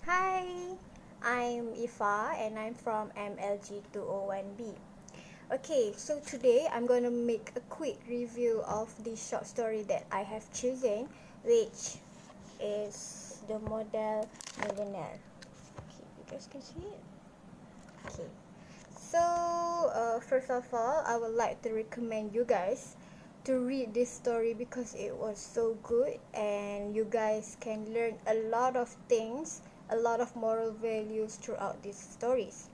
Hi, I'm Ifa and I'm from MLG201B. Okay, so today I'm gonna make a quick review of the short story that I have chosen, which is the model Millionaire. Okay, you guys can see it? Okay, so first of all, I would like to recommend you guys to read this story because it was so good and you guys can learn a lot of things, a lot of moral values throughout these stories.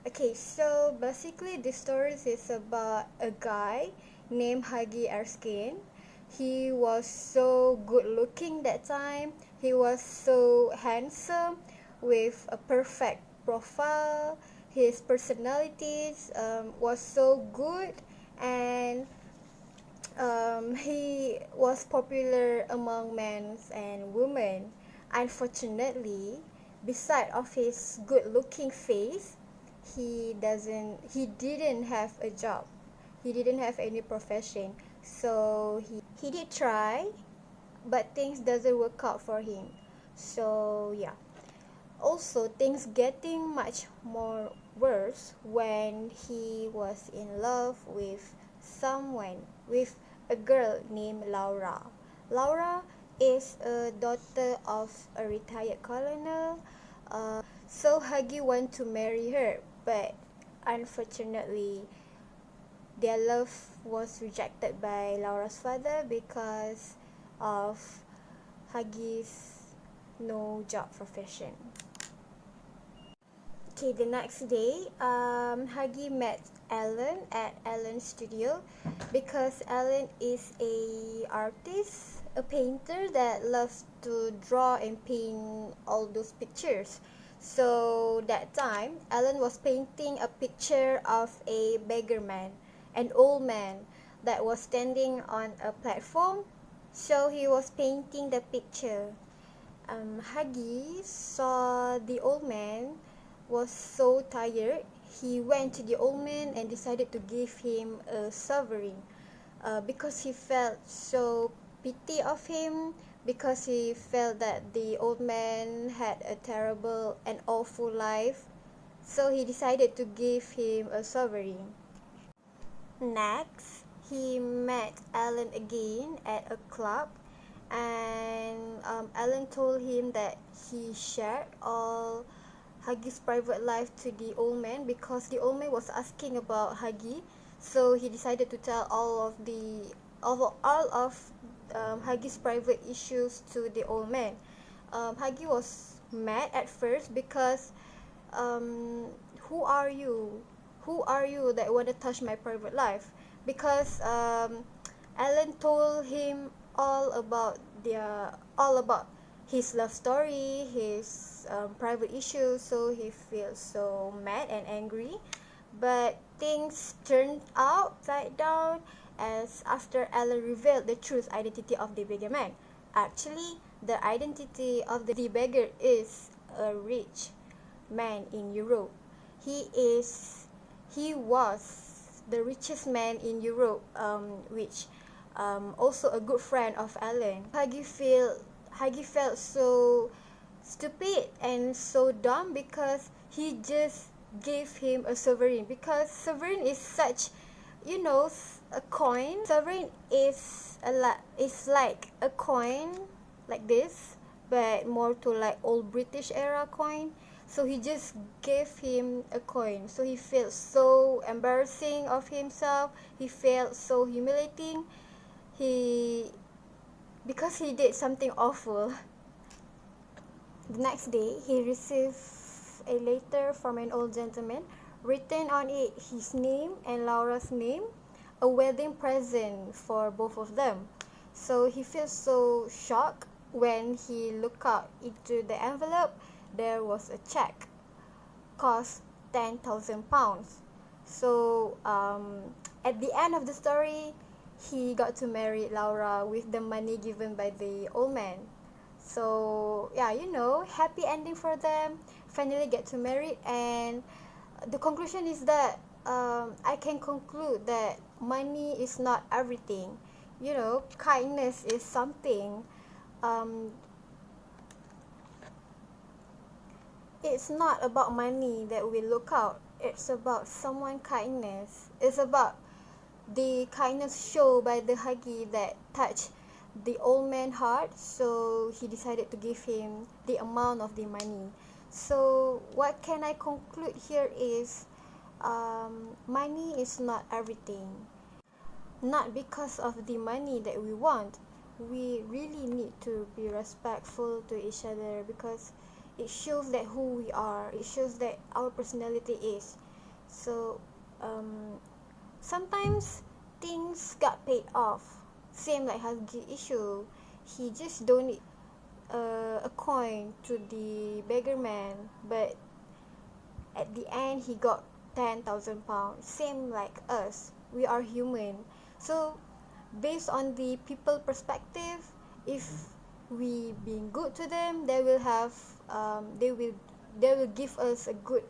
Okay, so basically this story is about a guy named Hagi Erskine. He was so good looking that time. He was so handsome with a perfect profile. His personalities was so good, and he was popular among men and women. Unfortunately, beside of his good-looking face, he didn't have a job. He didn't have any profession. So he did try, but things doesn't work out for him. So yeah. Also, things getting much more worse when he was in love with someone, with a girl named Laura. Laura is a daughter of a retired colonel. So Huggy want to marry her, but unfortunately, their love was rejected by Laura's father because of Huggy's no job profession. Okay, the next day, Huggy met Alan at Alan's studio because Alan is a artist, a painter that loves to draw and paint all those pictures. So that time, Alan was painting a picture of a beggar man, an old man that was standing on a platform. So he was painting the picture. Huggy saw the old man was so tired. He went to the old man and decided to give him a sovereign because he felt so pity of him, because he felt that the old man had a terrible and awful life. So he decided to give him a sovereign. Next, he met Alan again at a club, and Alan told him that he shared all Huggy's private life to the old man because the old man was asking about Huggy. So he decided to tell all of Huggy's private issues to the old man. Huggy was mad at first because um, who are you? Who are you that want to touch my private life? Because Alan told him all about his love story, his private issues, so he feels so mad and angry. But things turned upside down as after Alan revealed the true identity of the beggar man. Actually, the identity of the beggar is a rich man in Europe. He was the richest man in Europe, which also a good friend of Alan. Huggy felt so stupid and so dumb because he just gave him a sovereign, because sovereign is such, a coin. Sovereign is like a coin like this, but more to like old British era coin. So he just gave him a coin. So he felt so embarrassing of himself. He felt so humiliating. He Because he did something awful. The next day, he received a letter from an old gentleman. Written on it his name and Laura's name, a wedding present for both of them. So he feels so shocked when he looked out into the envelope. There was a check, cost £10,000. So at the end of the story, he got to marry Laura with the money given by the old man. So yeah, happy ending for them. Finally get to marry, and the conclusion is that I can conclude that money is not everything. Kindness is something. Um, It's not about money that we look out. It's about someone kindness. It's about the kindness shown by the Hagi that touched the old man's heart, so he decided to give him the amount of the money. So what can I conclude here is money is not everything. Not because of the money that we want. We really need to be respectful to each other because it shows that who we are. It shows that our personality is. So sometimes things got paid off. Same like Hagi issue. He just donated a coin to the beggar man, but at the end he got 10,000 pounds. Same like us. We are human. So based on the people perspective, if we being good to them, they will have they will give us a good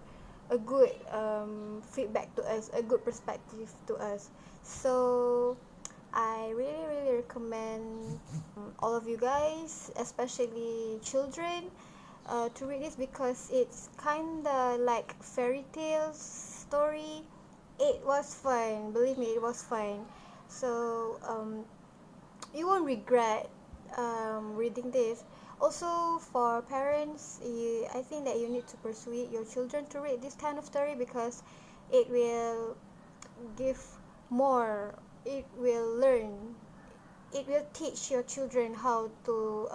feedback to us, a good perspective to us. So I really recommend all of you guys, especially children, to read this because it's kinda like fairy tales story. It was fun, believe me, it was fun. So you won't regret reading this. Also, for parents, I think that you need to persuade your children to read this kind of story because it will give more. It will learn. It will teach your children how to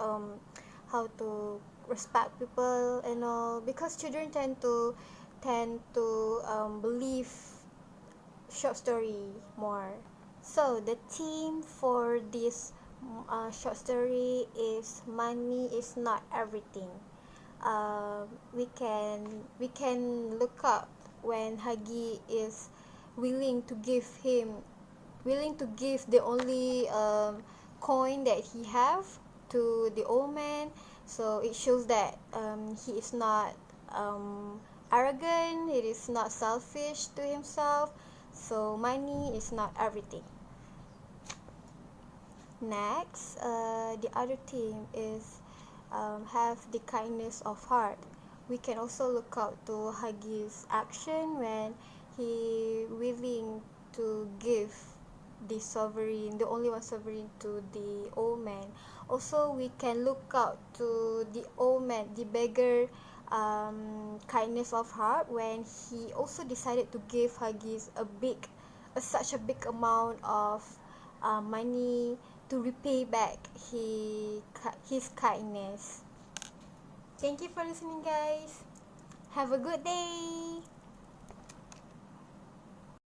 respect people and all because children tend to believe short story more. So the theme for this short story is money is not everything. We can look up when Hagi is willing to give the only coin that he have to the old man. So it shows that he is not arrogant, he is not selfish to himself. So money is not everything. Next, the other theme is have the kindness of heart. We can also look out to Hagi's action when he willing to give the sovereign, the only one sovereign, to the old man. Also, we can look out to the old man, the beggar, kindness of heart when he also decided to give Haggis such a big amount of money to repay back his kindness. Thank you for listening, guys. Have a good day.